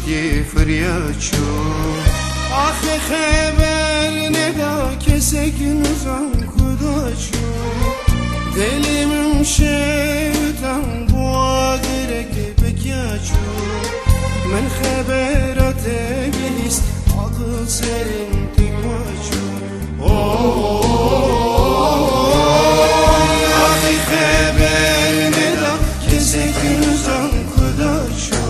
باشتی فریاچو آخه خبر ندا کسی که نزان کداشو دلیم شیطان بوادره که بکیاچو من خبرات بیست عقل سرم تکواچو آخه خبر ندا کسی که نزان کداشو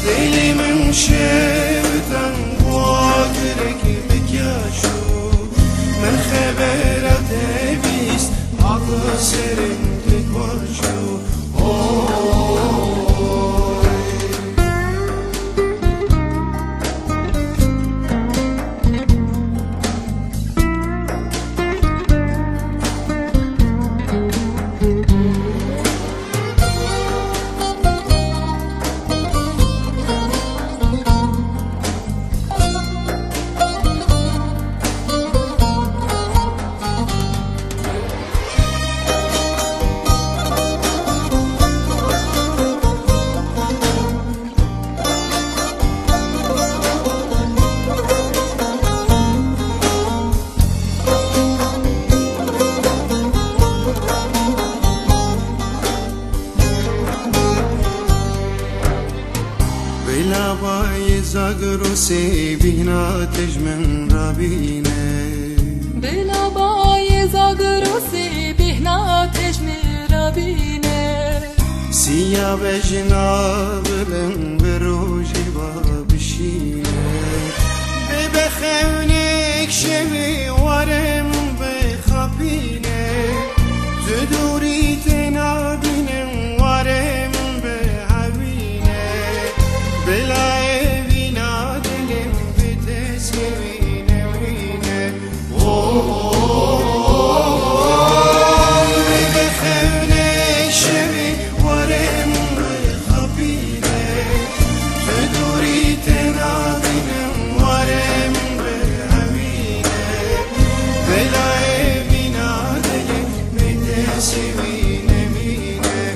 دلیم شیطان بوادره که بکیاچو من خبرات بیست عقل سرم تکواچو بلا باي زاغروسي بهنا تجمن رابينه بلا باي زاغروسي بهنا تجمن رابينه سيا بجناب لن بروجي بابشينه ببخونك شبي ورم بخابينه تدوري تنابين ورم بلا وینا دلم بتسوینه وینه بخونه شبی ورم بخبینه تدوری تنابینم ورم بهوینه بلا وینا دلم بتسوینه وینه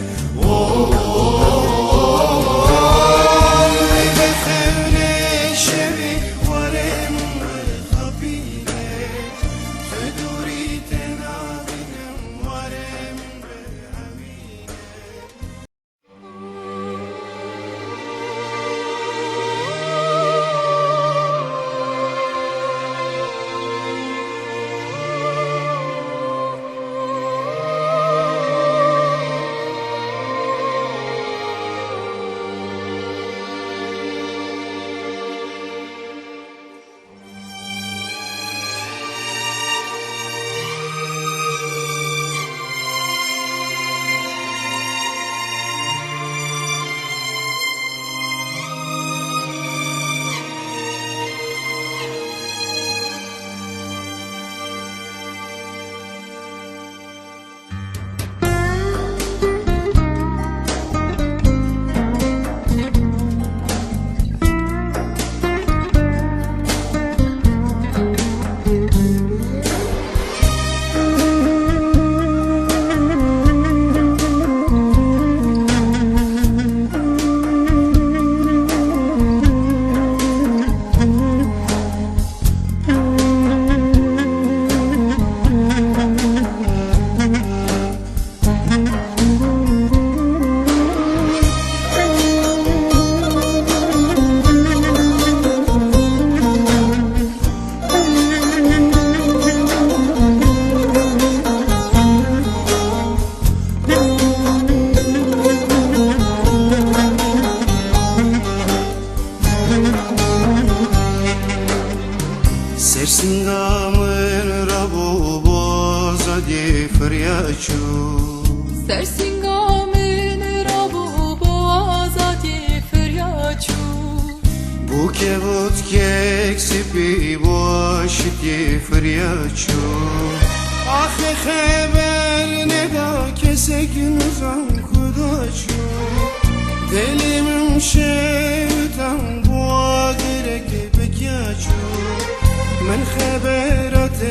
Sersingamın rabu bozadi fıryaçu Sersingamın rabu bozadi fıryaçu Bu kevut kek sipi boşiti fıryaçu Ahı haber ne da kesek nuzan kudaçu Delim şeytan bu agirek bekyaçu من خبرات